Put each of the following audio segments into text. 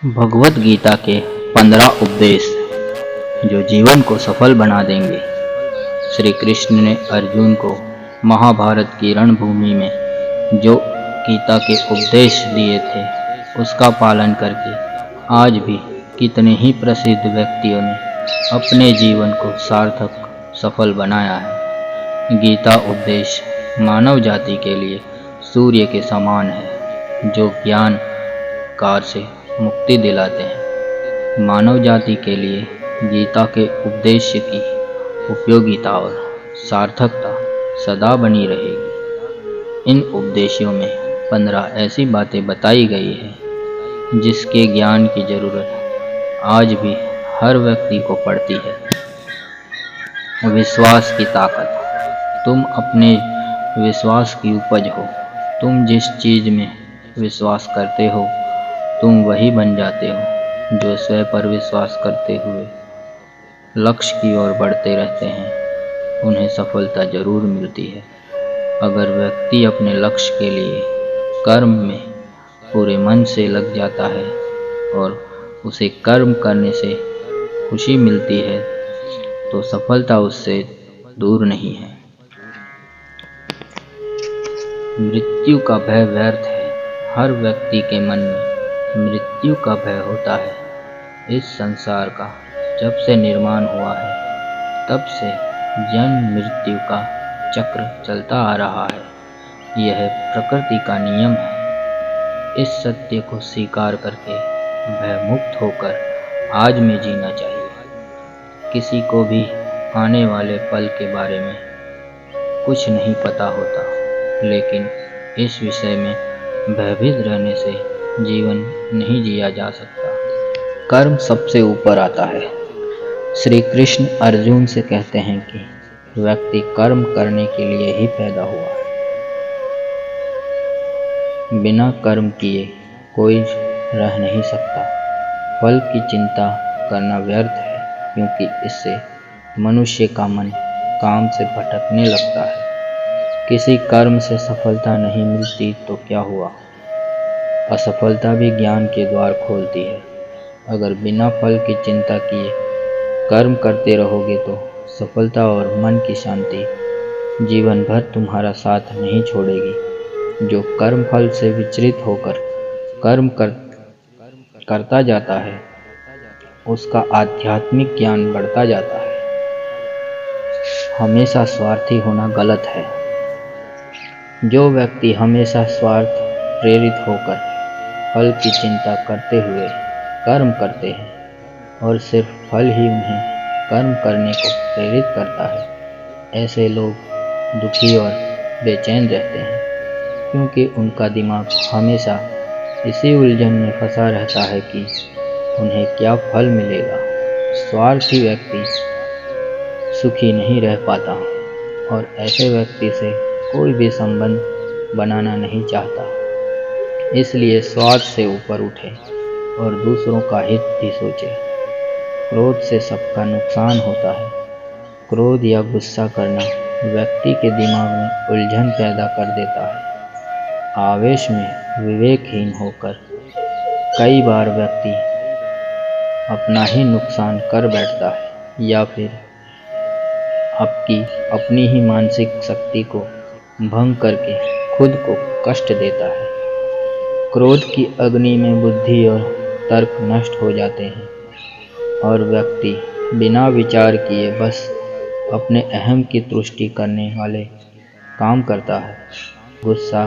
भगवत गीता के 15 उपदेश जो जीवन को सफल बना देंगे। श्री कृष्ण ने अर्जुन को महाभारत की रणभूमि में जो गीता के उपदेश दिए थे उसका पालन करके आज भी कितने ही प्रसिद्ध व्यक्तियों ने अपने जीवन को सार्थक सफल बनाया है। गीता उपदेश मानव जाति के लिए सूर्य के समान है जो ज्ञान कार से मुक्ति दिलाते हैं। मानव जाति के लिए गीता के उपदेश की उपयोगिता और सार्थकता सदा बनी रहेगी। इन उपदेशों में 15 ऐसी बातें बताई गई हैं जिसके ज्ञान की जरूरत आज भी हर व्यक्ति को पड़ती है। विश्वास की ताकत। तुम अपने विश्वास की उपज हो। तुम जिस चीज में विश्वास करते हो तुम वही बन जाते हो। जो स्वयं पर विश्वास करते हुए लक्ष्य की ओर बढ़ते रहते हैं उन्हें सफलता जरूर मिलती है। अगर व्यक्ति अपने लक्ष्य के लिए कर्म में पूरे मन से लग जाता है और उसे कर्म करने से खुशी मिलती है तो सफलता उससे दूर नहीं है। मृत्यु का भय व्यर्थ है। हर व्यक्ति के मन में मृत्यु का भय होता है। इस संसार का जब से निर्माण हुआ है तब से जन्म मृत्यु का चक्र चलता आ रहा है। यह प्रकृति का नियम है। इस सत्य को स्वीकार करके भयमुक्त होकर आज में जीना चाहिए। किसी को भी आने वाले पल के बारे में कुछ नहीं पता होता, लेकिन इस विषय में भयभीत रहने से जीवन नहीं जिया जा सकता। कर्म सबसे ऊपर आता है। श्री कृष्ण अर्जुन से कहते हैं कि व्यक्ति कर्म करने के लिए ही पैदा हुआ है। बिना कर्म किए कोई रह नहीं सकता। फल की चिंता करना व्यर्थ है क्योंकि इससे मनुष्य का मन काम से भटकने लगता है। किसी कर्म से सफलता नहीं मिलती तो क्या हुआ? असफलता भी ज्ञान के द्वार खोलती है। अगर बिना फल की चिंता किए कर्म करते रहोगे तो सफलता और मन की शांति जीवन भर तुम्हारा साथ नहीं छोड़ेगी। जो कर्म फल से विचलित होकर कर्म करता जाता है उसका आध्यात्मिक ज्ञान बढ़ता जाता है। हमेशा स्वार्थी होना गलत है। जो व्यक्ति हमेशा स्वार्थ प्रेरित होकर फल की चिंता करते हुए कर्म करते हैं और सिर्फ फल ही उन्हें कर्म करने को प्रेरित करता है, ऐसे लोग दुखी और बेचैन रहते हैं क्योंकि उनका दिमाग हमेशा इसी उलझन में फंसा रहता है कि उन्हें क्या फल मिलेगा। स्वार्थी व्यक्ति सुखी नहीं रह पाता और ऐसे व्यक्ति से कोई भी संबंध बनाना नहीं चाहता। इसलिए स्वार्थ से ऊपर उठे और दूसरों का हित भी सोचे। क्रोध से सबका नुकसान होता है। क्रोध या गुस्सा करना व्यक्ति के दिमाग में उलझन पैदा कर देता है। आवेश में विवेकहीन होकर कई बार व्यक्ति अपना ही नुकसान कर बैठता है या फिर अपनी ही मानसिक शक्ति को भंग करके खुद को कष्ट देता है। क्रोध की अग्नि में बुद्धि और तर्क नष्ट हो जाते हैं और व्यक्ति बिना विचार किए बस अपने अहम की तुष्टि करने वाले काम करता है। गुस्सा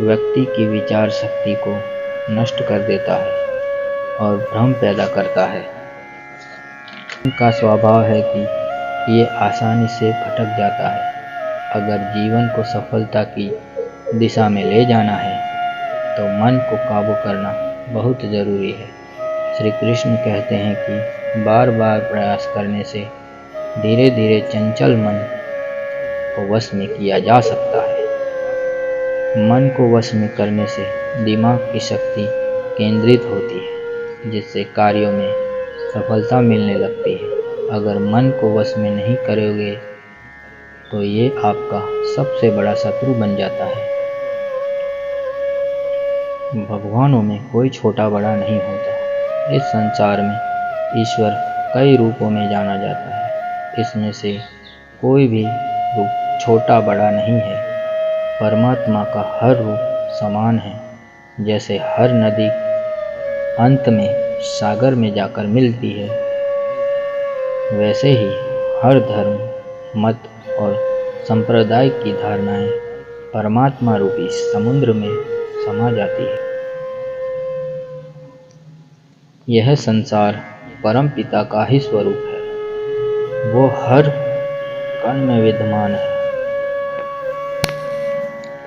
व्यक्ति की विचार शक्ति को नष्ट कर देता है और भ्रम पैदा करता है। इनका स्वभाव है कि ये आसानी से भटक जाता है। अगर जीवन को सफलता की दिशा में ले जाना है तो मन को काबू करना बहुत ज़रूरी है। श्री कृष्ण कहते हैं कि बार बार प्रयास करने से धीरे धीरे चंचल मन को वश में किया जा सकता है। मन को वश में करने से दिमाग की शक्ति केंद्रित होती है जिससे कार्यों में सफलता मिलने लगती है। अगर मन को वश में नहीं करोगे तो ये आपका सबसे बड़ा शत्रु बन जाता है। भगवानों में कोई छोटा बड़ा नहीं होता। इस संसार में ईश्वर कई रूपों में जाना जाता है। इसमें से कोई भी रूप छोटा बड़ा नहीं है। परमात्मा का हर रूप समान है। जैसे हर नदी अंत में सागर में जाकर मिलती है, वैसे ही हर धर्म, मत और संप्रदाय की धारणाएं परमात्मा रूपी समुद्र में समा जाती है। यह संसार परम पिता का ही स्वरूप है। वो हर कण में विद्यमान है।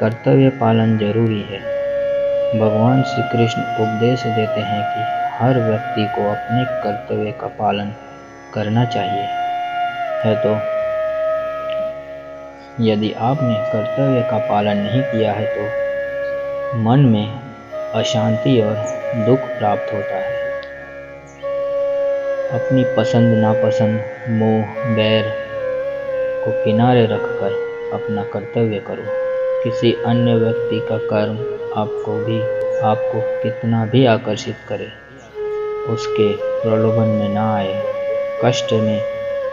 कर्तव्य पालन जरूरी है। भगवान श्री कृष्ण उपदेश देते हैं कि हर व्यक्ति को अपने कर्तव्य का पालन करना चाहिए है। तो यदि आपने कर्तव्य का पालन नहीं किया है तो मन में अशांति और दुख प्राप्त होता है। अपनी पसंद नापसंद, मोह, बैर को किनारे रखकर अपना कर्तव्य करो। किसी अन्य व्यक्ति का कर्म आपको कितना भी आकर्षित करे, उसके प्रलोभन में ना आए। कष्ट में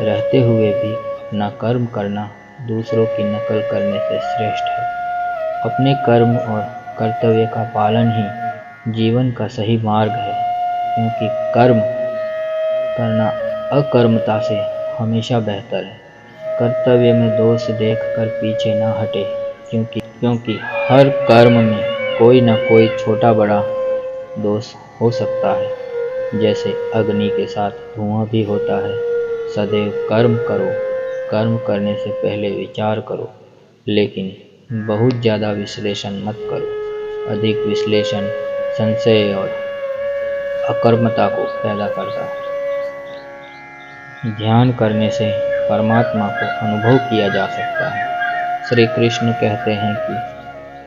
रहते हुए भी अपना कर्म करना दूसरों की नकल करने से श्रेष्ठ है। अपने कर्म और कर्तव्य का पालन ही जीवन का सही मार्ग है, क्योंकि कर्म करना अकर्मता से हमेशा बेहतर है। कर्तव्य में दोष देखकर पीछे ना हटे, क्योंकि हर कर्म में कोई ना कोई छोटा बड़ा दोष हो सकता है। जैसे अग्नि के साथ धुआं भी होता है। सदैव कर्म करो। कर्म करने से पहले विचार करो, लेकिन बहुत ज़्यादा विश्लेषण मत करो। अधिक विश्लेषण संशय और अकर्मता को पैदा करता है। ध्यान करने से परमात्मा को अनुभव किया जा सकता है। श्री कृष्ण कहते हैं कि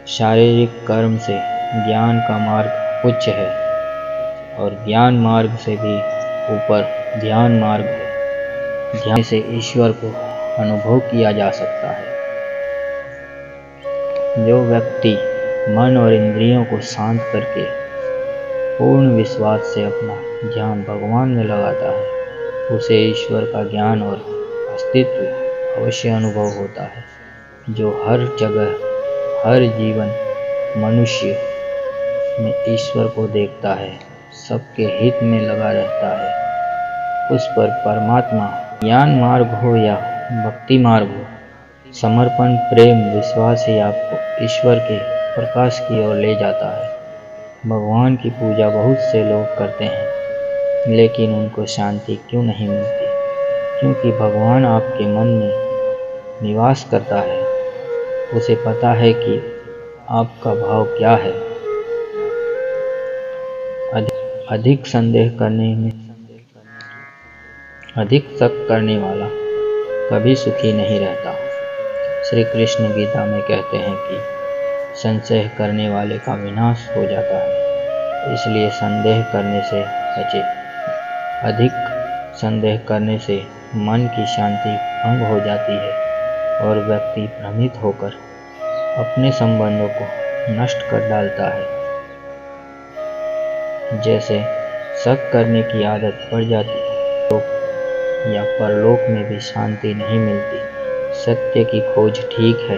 शारीरिक कर्म से ज्ञान का मार्ग उच्च है और ज्ञान मार्ग से भी ऊपर ध्यान मार्ग है। ध्यान से ईश्वर को अनुभव किया जा सकता है। जो व्यक्ति मन और इंद्रियों को शांत करके पूर्ण विश्वास से अपना ध्यान भगवान में लगाता है, उसे ईश्वर का ज्ञान और अस्तित्व अवश्य अनुभव होता है। जो हर जगह, हर जीवन मनुष्य में ईश्वर को देखता है, सबके हित में लगा रहता है, उस पर परमात्मा ज्ञान मार्ग हो या भक्ति मार्ग हो, समर्पण, प्रेम, विश्वास ही आपको ईश्वर के प्रकाश की ओर ले जाता है। भगवान की पूजा बहुत से लोग करते हैं, लेकिन उनको शांति क्यों नहीं मिलती? क्योंकि भगवान आपके मन में निवास करता है। उसे पता है कि आपका भाव क्या है। अधिक संदेह करने में अधिक शक करने वाला कभी सुखी नहीं रहता। श्री कृष्ण गीता में कहते हैं कि संशय करने वाले का विनाश हो जाता है। इसलिए संदेह करने से बचे। अधिक संदेह करने से मन की शांति भंग हो जाती है और व्यक्ति भ्रमित होकर अपने संबंधों को नष्ट कर डालता है। जैसे शक करने की आदत पड़ जाती है, या परलोक में भी शांति नहीं मिलती। सत्य की खोज ठीक है,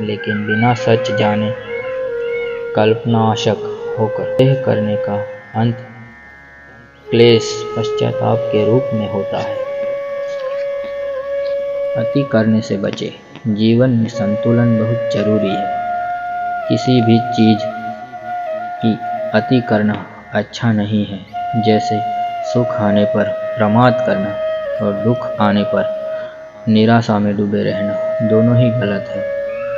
लेकिन बिना सच जाने कल्पनाशक होकर संदेह करने का अंत क्लेश, पश्चाताप के रूप में होता है। अति करने से बचे। जीवन में संतुलन बहुत जरूरी है। किसी भी चीज की अति करना अच्छा नहीं है। जैसे सुख आने पर प्रमाद करना और दुख आने पर निराशा में डूबे रहना, दोनों ही गलत है।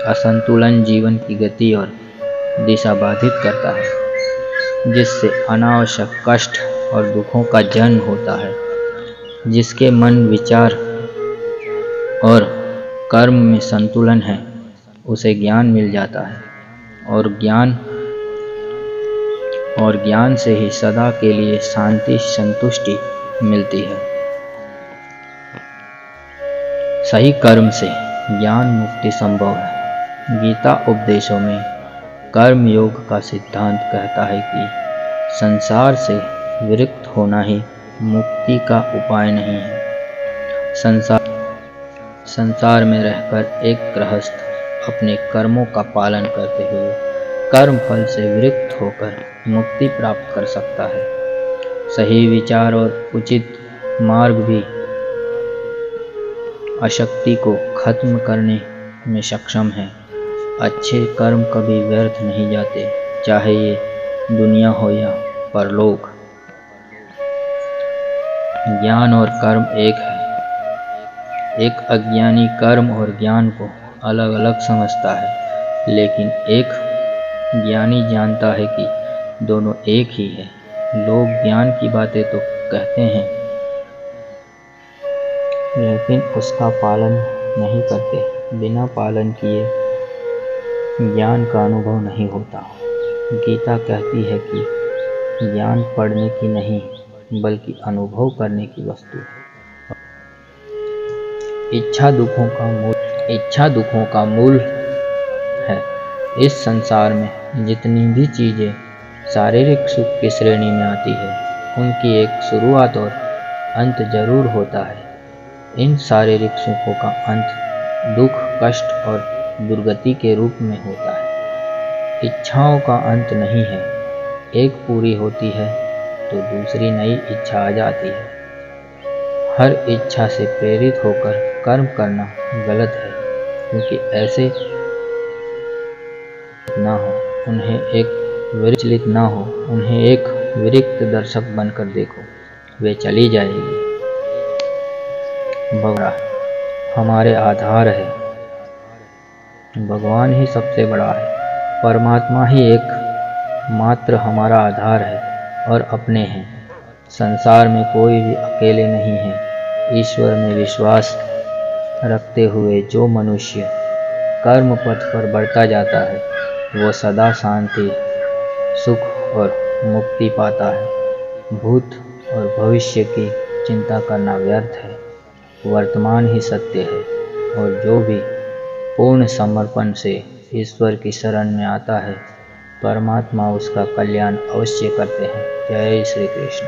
असंतुलन जीवन की गति और दिशा बाधित करता है, जिससे अनावश्यक कष्ट और दुखों का जन्म होता है। जिसके मन, विचार और कर्म में संतुलन है, उसे ज्ञान मिल जाता है और ज्ञान से ही सदा के लिए शांति, संतुष्टि मिलती है। सही कर्म से ज्ञान मुक्ति संभव है। गीता उपदेशों में कर्म योग का सिद्धांत कहता है कि संसार से विरक्त होना ही मुक्ति का उपाय नहीं है। संसार में रहकर एक गृहस्थ अपने कर्मों का पालन करते हुए कर्म फल से विरक्त होकर मुक्ति प्राप्त कर सकता है। सही विचार और उचित मार्ग भी अशक्ति को खत्म करने में सक्षम है। अच्छे कर्म कभी व्यर्थ नहीं जाते, चाहे ये दुनिया हो या परलोक। ज्ञान और कर्म एक है। एक अज्ञानी कर्म और ज्ञान को अलग अलग समझता है, लेकिन एक ज्ञानी जानता है कि दोनों एक ही है। लोग ज्ञान की बातें तो कहते हैं, लेकिन उसका पालन नहीं करते। बिना पालन किए ज्ञान का अनुभव नहीं होता। गीता कहती है कि ज्ञान पढ़ने की नहीं, बल्कि अनुभव करने की वस्तु है। इच्छा दुखों का मूल है। इस संसार में जितनी भी चीजें शारीरिक सुख की श्रेणी में आती है, उनकी एक शुरुआत और अंत जरूर होता है। इन शारीरिक सुखों का अंत दुख, कष्ट और दुर्गति के रूप में होता है। इच्छाओं का अंत नहीं है। एक पूरी होती है तो दूसरी नई इच्छा आ जाती है। हर इच्छा से प्रेरित होकर कर्म करना गलत है, क्योंकि ऐसे ना हो उन्हें एक विरक्त दर्शक बनकर देखो, वे चली जाएगी। भगवान हमारे आधार है। भगवान ही सबसे बड़ा है। परमात्मा ही एक मात्र हमारा आधार है और अपने हैं। संसार में कोई भी अकेले नहीं है। ईश्वर में विश्वास रखते हुए जो मनुष्य कर्म पथ पर बढ़ता जाता है, वो सदा शांति, सुख और मुक्ति पाता है। भूत और भविष्य की चिंता करना व्यर्थ है। वर्तमान ही सत्य है, और जो भी पूर्ण समर्पण से ईश्वर की शरण में आता है, परमात्मा उसका कल्याण अवश्य करते हैं। जय श्री कृष्ण।